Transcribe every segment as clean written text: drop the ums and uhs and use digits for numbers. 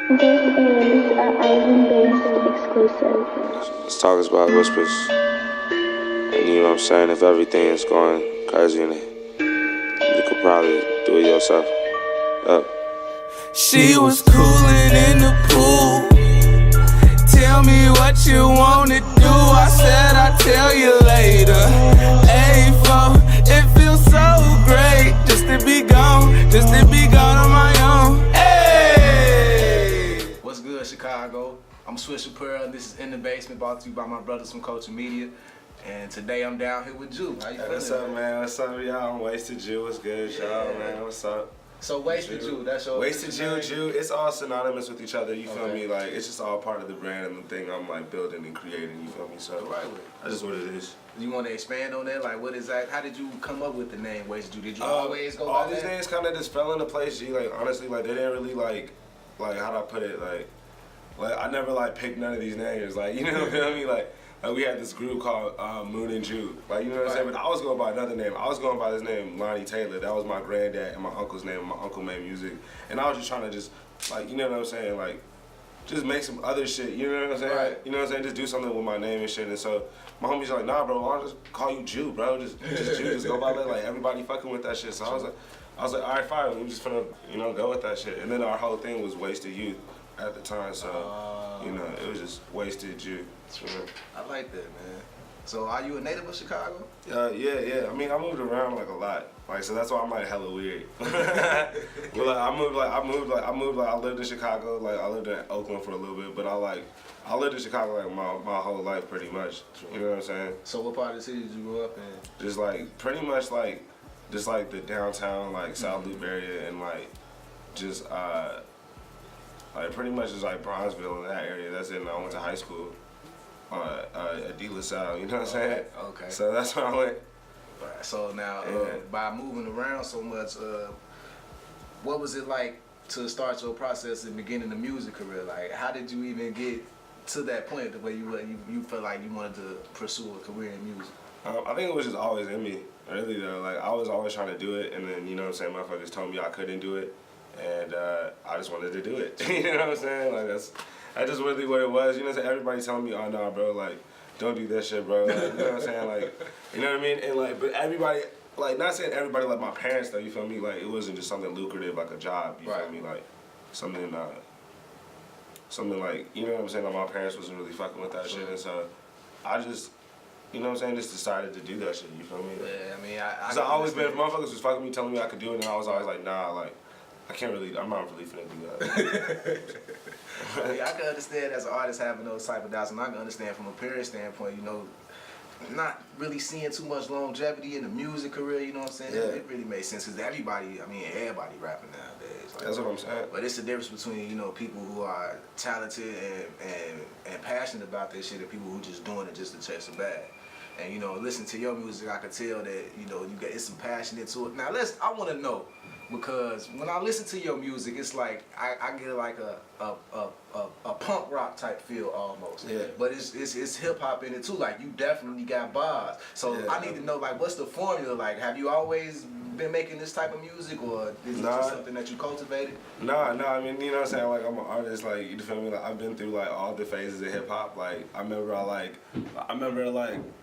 This is an island-based exclusive. Let's talk about whispers. And you know what I'm saying? If everything is going crazy in it, you could probably do it yourself. Up. She was cooling in the pool. Tell me what you wanna do. I said I'll tell you later. A4, it feels so great just to be gone on my own. Hey! What's good, Chicago? I'm Swisher Pearl, and this is In the Basement, brought to you by my brothers from Culture Media. And today I'm down here with Jew. How you feeling? What's up, man? What's up, y'all? I'm Wasted Jew. What's good, y'all, man? What's up? So Wasted Jew, that's your Wasted Jew. It's all synonymous with each other. You feel me? Like it's just all part of the brand and the thing I'm like building and creating. You feel me? So that's just what it is. You want to expand on that? Like, what is that? How did you come up with the name Wasted Jew? Did you always go by all that? these names kind of just fell into place. G. Like honestly, like they didn't really like how do I put it? Like I never like picked none of these names. Like you know what I mean? Like we had this group called Moon and Jew. Like, you know what I'm saying? But I was going by another name. I was going by this name, Lonnie Taylor. That was my granddad and my uncle's name. My uncle made music. And I was just trying to just, like, you know what I'm saying? Like, just make some other shit. You know what I'm saying? Right. You know what I'm saying? Just do something with my name and shit. And so my homies like, nah, bro, I'll just call you Jew, bro. Just Jew. Just go by that. Like, everybody fucking with that shit. So I was like, all right, fine. We just finna, go with that shit. And then our whole thing was Wasted Youth at the time. So, it was just Wasted Jew. I like that, man. So are you a native of Chicago? Yeah. I mean, I moved around like a lot. Like, so that's why I'm like hella weird. But like, I lived in Chicago. Like, I lived in Oakland for a little bit, but I lived in Chicago like my whole life pretty much. You know what I'm saying? So what part of the city did you grow up in? Just like pretty much like just like the downtown like South Loop area and like just like pretty much just like Bronzeville in that area. That's it. And I went to high school. At De La Salle, you know what I'm saying? Okay. So that's where I went. Right. So now, by moving around so much, what was it like to start your process in beginning the music career? Like, how did you even get to that point where you felt like you wanted to pursue a career in music? I think it was just always in me, really though. Like, I was always trying to do it, and then, you know what I'm saying, motherfuckers told me I couldn't do it, and I just wanted to do it. You know what I'm saying? Like, that's just really what it was. You know what I'm saying? Everybody telling me, oh, nah, bro, like, don't do that shit, bro. Like, you know what I'm saying? Like, you know what I mean? And, like, but everybody, like, not saying everybody, like, my parents, though, you feel me? Like, it wasn't just something lucrative, like a job, you feel me? Like, something like, you know what I'm saying? Like, my parents wasn't really fucking with that shit. And so I just, you know what I'm saying, just decided to do that shit, you feel me? Yeah, I mean, Cause I always been, if motherfuckers was fucking me, telling me I could do it, and I was always like, nah, like, I'm not really finna do that. I can understand as an artist having those type of doubts, and I can understand from a parent standpoint, not really seeing too much longevity in the music career, you know what I'm saying? Yeah. It really makes sense, because everybody rapping nowadays. Like, that's what I'm saying. But it's the difference between, people who are talented and passionate about this shit and people who just doing it just to chase a bag. And, listen to your music, I can tell that, you got some passion into it. Now, I want to know, because when I listen to your music, it's like I get like a punk rock type feel almost. Yeah. But it's hip hop in it too. Like, you definitely got bars. So yeah, I need to know, like, what's the formula? Like, have you always been making this type of music, or is it just something that you cultivated? Nah. I mean, you know what I'm saying? Like, I'm an artist. Like, you feel me? Like, I've been through like all the phases of hip hop. Like, I remember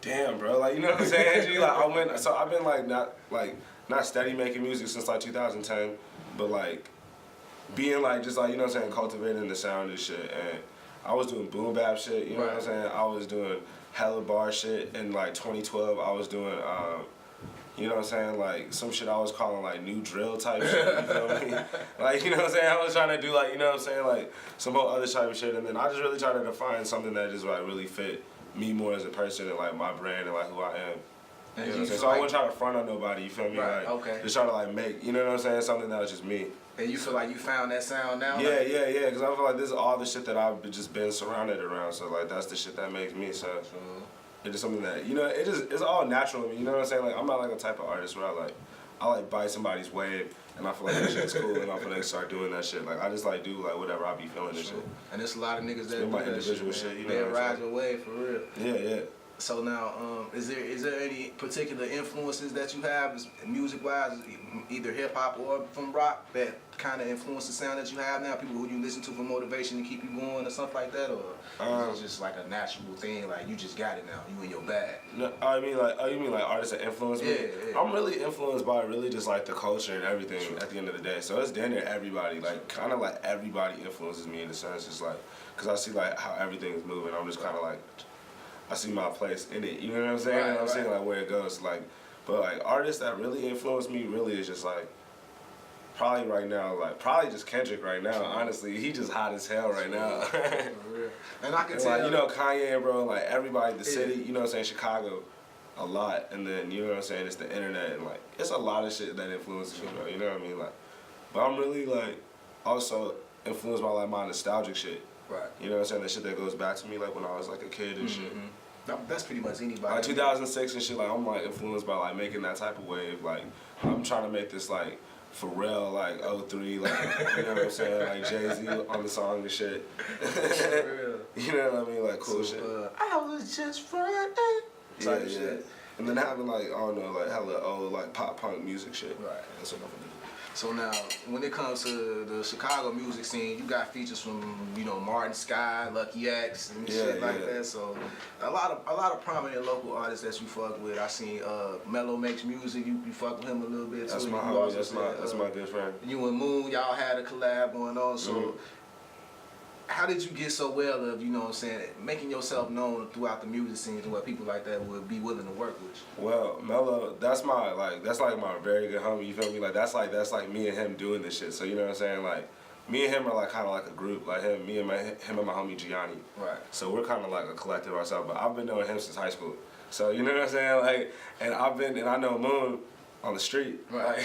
damn, bro. Like, you know what I'm saying? G? Like, I've been not steady making music since like 2010, but like being like just like, you know what I'm saying, cultivating the sound and shit. And I was doing boom bap shit, you know what I'm saying? I was doing hella bar shit in like 2012. I was doing you know what I'm saying, like some shit I was calling like new drill type shit, you feel me? Like, you know what I'm saying? I was trying to do like, you know what I'm saying, like some whole other type of shit. And then I just really tried to define something that just like really fit me more as a person and like my brand and like who I am. You know what I'm saying? So I wasn't trying to front on nobody, you feel me? Right, like, okay. Just try to like make, you know what I'm saying, something that was just me. And you feel like you found that sound now? Yeah, because I feel like this is all the shit that I've just been surrounded around. So like that's the shit that makes me. So it's just something that, it's all natural to me. You know what I'm saying? Like, I'm not like a type of artist where I like bite somebody's wave and I feel like that shit's cool and I feel like start doing that shit. Like, I just like do like whatever I be feeling and shit. And there's a lot of niggas that do my individual shit, They'll ride your wave for real. Yeah. So now, is there any particular influences that you have, music wise, either hip hop or from rock, that kind of influence the sound that you have now? People who you listen to for motivation to keep you going or something like that, or is it just like a natural thing, like you just got it now, you in your bag? No, you mean like artists that influence me? Yeah. I'm really influenced by really just like the culture and everything at the end of the day. So it's damn near everybody, like kind of like everybody influences me in a sense. It's like, cause I see like how everything is moving. I'm just kind of like, I see my place in it. You know what I'm saying? Right, I'm seeing like where it goes. Like, but like artists that really influence me really is just like probably right now, like probably just Kendrick right now. Honestly, he just hot as hell right now. And I can and tell, like, you know, Kanye, bro, like everybody, the city, you know what I'm saying, Chicago, a lot. And then you know what I'm saying, it's the internet and like it's a lot of shit that influences me, bro. You know what I mean? Like, but I'm really like also influenced by like my nostalgic shit. right? You know what I'm saying? That shit that goes back to me like when I was like a kid and shit. That's pretty much anybody. Like 2006 and shit, like I'm like influenced by like making that type of wave. Like I'm trying to make this like Pharrell like 03, like you know what I'm saying, like Jay-Z on the song and shit. You know what I mean? Like cool shit. I was just frontin'. Yeah. Shit. And then having like I don't know, like hella old like pop punk music shit. Right. That's what I'm gonna do. So now, when it comes to the Chicago music scene, you got features from, you know, Martin Sky, Lucky X, and shit like that. So a lot of prominent local artists that you fuck with. I seen Mello Makes Music. You fuck with him a little bit too. That's my homie. That's my good friend. You and Moon, y'all had a collab going on. So how did you get so well of, you know what I'm saying, making yourself known throughout the music scene to where people like that would be willing to work with you? Well, Mello, that's like my very good homie, you feel me? Like that's like me and him doing this shit. So you know what I'm saying? Like me and him are like kind of like a group, like him and my homie Gianni. Right. So we're kind of like a collective ourselves, but I've been knowing him since high school. So you know what I'm saying? Like, and I know Moon on the street, right?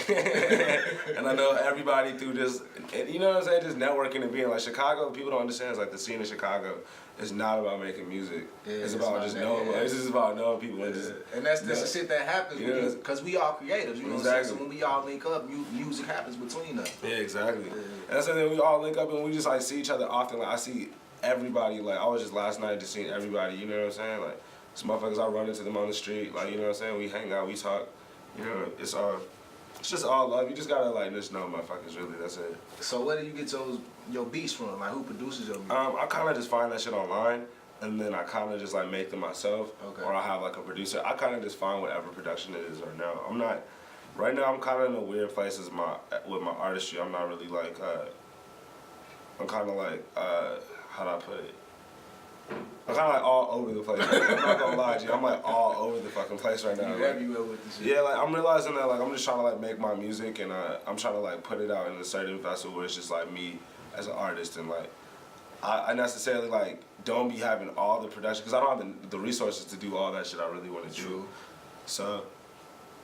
And I know everybody through just, you know what I'm saying, just networking and being like Chicago. People don't understand, it's like the scene in Chicago is not about making music. Yeah, it's about just knowing. Yeah. It's just about knowing people. And, just, and that's the shit that happens because we all creatives. You know what I'm saying? So when we all link up, music happens between us. Yeah, exactly. And that's the thing. We all link up and we just like see each other often. Like I see everybody. Like I was just last night just seeing everybody. You know what I'm saying? Like some motherfuckers, I run into them on the street. Like you know what I'm saying? We hang out, we talk. You know, it's just all love. You just gotta like just know motherfuckers, really. That's it. So where do you get your beats from? Like who produces your music? I kind of just find that shit online, and then I kind of just like make them myself, or I have like a producer. I kind of just find whatever production it is right now. I'm not. Right now, I'm kind of in a weird place with my artistry. I'm not really like. I'm kind of like how do I put it? I'm kind of like all over the place. I'm not gonna lie to you. I'm like all over the fucking place right now. You everywhere with this shit. Yeah, like I'm realizing that like I'm just trying to like make my music and I'm trying to like put it out in a certain vessel where it's just like me as an artist and like I necessarily like don't be having all the production because I don't have the resources to do all that shit I really want to do. So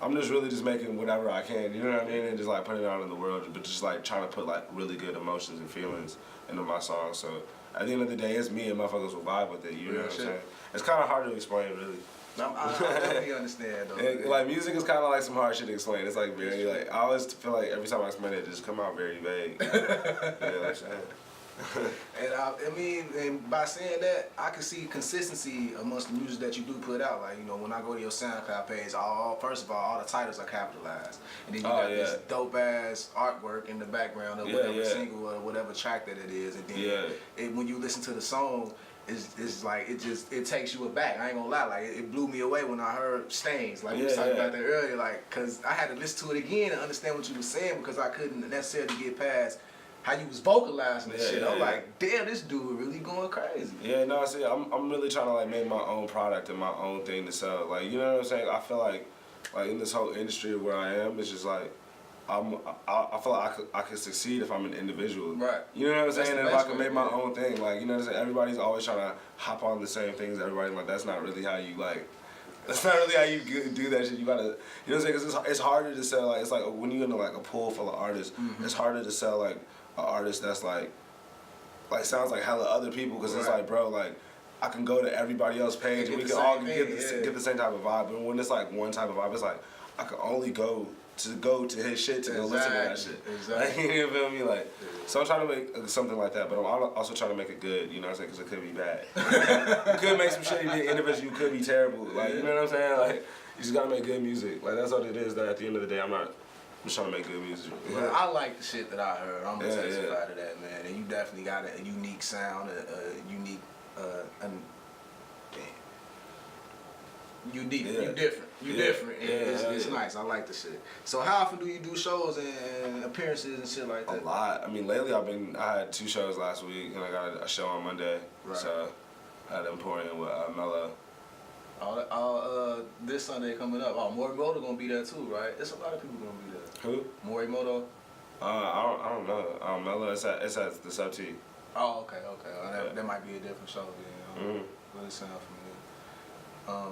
I'm just really just making whatever I can, you know what I mean, and just like putting it out in the world, but just like trying to put like really good emotions and feelings into my songs. So at the end of the day, it's me and motherfuckers will vibe with it. You know what I'm saying? It's kind of hard to explain, really. I definitely understand, though. And, like music is kind of like some hard shit to explain. It's like very like I always feel like every time I explain it, it just come out very vague. You know what I'm saying? And I mean, and by saying that, I can see consistency amongst the music that you do put out. Like, you know, when I go to your SoundCloud page, first of all the titles are capitalized, and then you got this dope ass artwork in the background of whatever single or whatever track that it is, and then when you listen to the song, it's like it takes you aback. I ain't gonna lie, like it blew me away when I heard Stains. Like we was talking about that earlier, like cause I had to listen to it again and understand what you were saying because I couldn't necessarily get past how you was vocalizing and shit. I'm like, damn, this dude really going crazy. Yeah, no, see, I'm really trying to like make my own product and my own thing to sell. Like, you know what I'm saying? I feel like in this whole industry where I am, it's just like I feel like I could succeed if I'm an individual. Right. You know what I'm saying? And if I can make my own thing, like, you know what I'm saying? Everybody's always trying to hop on the same things. Everybody like that's not really how you like. That's not really how you do that shit. You gotta, you know what I'm saying? Because it's harder to sell. Like, it's like when you're in like a pool full of artists, it's harder to sell like an artist that's like sounds like hella other people. Because it's like, bro, like I can go to everybody else's page and we can all get the same type of vibe. But when it's like one type of vibe, it's like I can only go to go to his shit to go listen to that shit. Exactly. Like, you feel me? Like, so I'm trying to make something like that, but I'm also trying to make it good. You know what I'm saying? Because it could be bad. You could make some shit. Individual, you could be terrible. Like, you know what I'm saying? Like, you just gotta make good music. Like, that's all it is. That at the end of the day, I'm just trying to make good music. Well, I like the shit that I heard. I'm gonna testify to that, man. And you definitely got a unique sound, a unique, you different. You different. It's nice. I like the shit. So how often do you do shows and appearances and shit like that? A lot. I mean, lately I had 2 shows last week, and I got a show on Monday. Right. So I had Emporium with Mello. This Sunday coming up. Morimoto gonna be there too, right? There's a lot of people gonna be there. Who? Morimoto. I don't know. Mello, it's at the Sub T. Oh, okay. That might be a different show then. But it sounds familiar.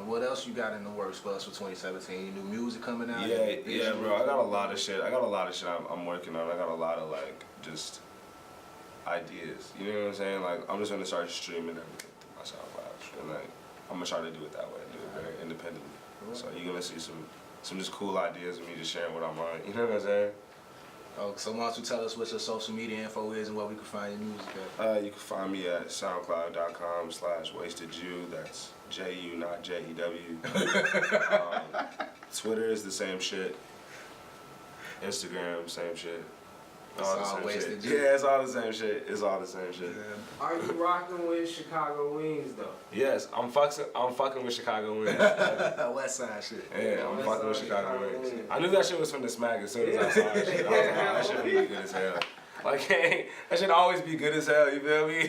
What else you got in the works for us for 2017? Your new music coming out? Yeah, bro. I got a lot of shit. I'm working on. I got a lot of like just ideas. You know what I'm saying? Like I'm just gonna start streaming everything through my SoundCloud, and like I'm gonna try to do it that way, do it very independently. So you're gonna see some just cool ideas of me just sharing what I'm on. You know what I'm saying? Oh, so why don't you tell us what your social media info is and where we can find your music at? You can find me at soundcloud.com/wastedjew. That's J-U, not J-E-W. Twitter is the same shit. Instagram, same shit. It's all wasted. Yeah, it's all the same shit. It's all the same shit. Yeah. Are you rocking with Chicago Wings though? Yes, I'm fucking with Chicago Wings. West Side shit. Yeah, I'm fucking with Chicago Wings. I knew that shit was from the smack as soon as I saw that shit. I was like, oh, that shit be good as hell. Like, hey, that should always be good as hell. You feel me?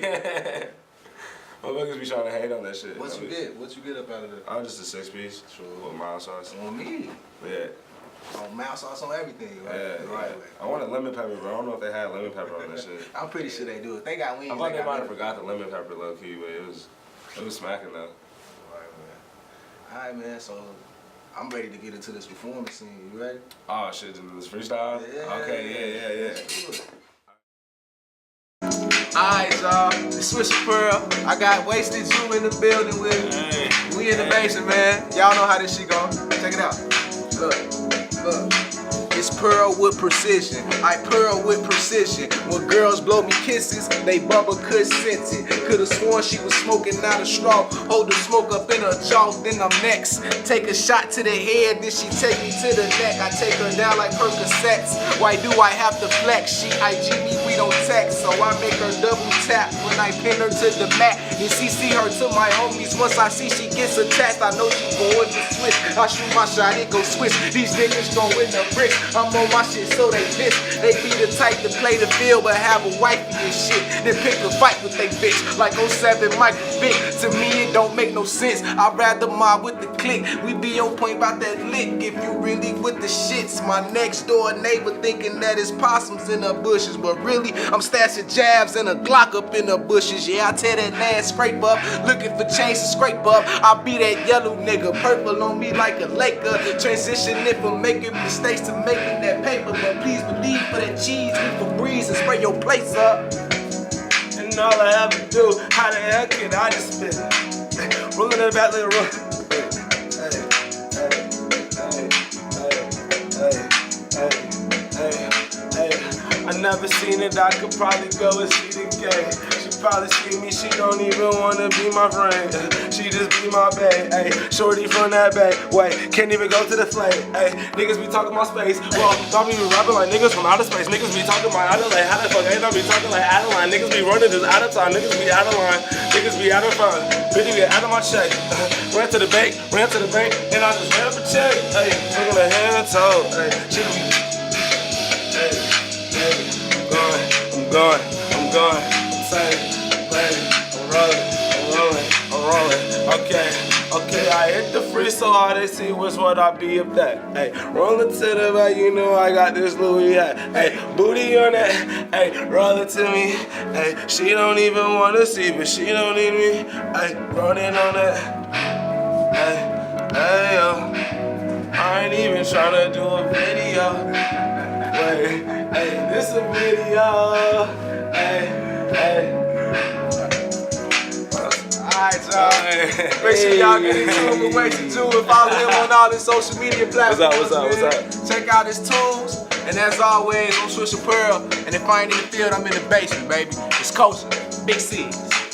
Motherfuckers be trying to hate on that shit. What you get? What you get up out of that? I'm just a 6-piece with mild sauce. On me? Yeah. On mild sauce on everything, right? Yeah, right. I wanted lemon pepper, but I don't know if they had lemon pepper on that shit. I'm pretty sure they do. If they got wings, I thought they might have forgot the lemon pepper low key, but it was smacking though. Alright, man. So I'm ready to get into this performance scene. You ready? Oh shit, this freestyle? Yeah. Okay, yeah. Alright, y'all. It's Swisher Pearl. I got Wasted Jew in the building with me. Hey. We in the basement, man. Y'all know how this shit go. Check it out. Look. It's Pearl with precision. I pearl with precision. When girls blow me kisses, they bubble could sense it. Could've sworn she was smoking out a straw. Hold the smoke up in her jaw, then I'm next. Take a shot to the head, then she take me to the neck. I take her down like Percocets. Why do I have to flex? She IG me, we don't text. So I make her double tap when I pin her to the mat. Then CC her to my homies. Once I see she gets attached, I know she going to switch. I shoot my shot, it go switch. These niggas throwing the bricks. I'm on my shit, so they bitch. They be the type to play the field, but have a wifey and shit. Then pick a fight with they bitch, like 07 Michael Vick. To me, it don't make no sense. I'd rather mob with the click. We be on point about that lick. If you really with the shits, my next door neighbor thinking that it's possums in the bushes, but really, I'm stashing jabs and a Glock up in the bushes. Yeah, I tear that last scrape up, looking for change to scrape up. I be that yellow nigga, purple on me like a Laker. Transitioning from making mistakes to making that paper, but please believe for that cheese, we for breeze and spray your place up. And all I ever do, how the hell can I just spit? Rolling in the back like a roll. I never seen it, I could probably go and see the game. She probably see me, she don't even wanna be my friend. She just be my bae, ayy. Shorty from that bay, wait, can't even go to the flame, ayy. Niggas be talking about space, well, don't be rapping like niggas from outer space. Niggas be talking about Adelaide, how the fuck ain't I be talking like Adeline? Niggas be running this out of time, niggas be out of line, niggas be out of fun. Bitch get out of my check, ran to the bank, and I just ran up a check, ayy. Taking a hand and toe, ayy. She be, ayy. I'm going, I'm saying, I'm rolling, okay, I hit the free so hard they see which one I be up that, hey, rolling to the back, you know I got this Louis hat, hey, booty on that, hey, roll it to me, hey, she don't even wanna see, but she don't need me, hey, running on that, hey, yo, I ain't even tryna do a video, wait, hey, this a video, hey. Alright, Make sure y'all get in tune with Wasted Jew and follow him on all his social media platforms. What's up? Check out his tunes. And as always, I'm Swisher Pearl. And if I ain't in the field, I'm in the basement, baby. It's coaching. Big C's.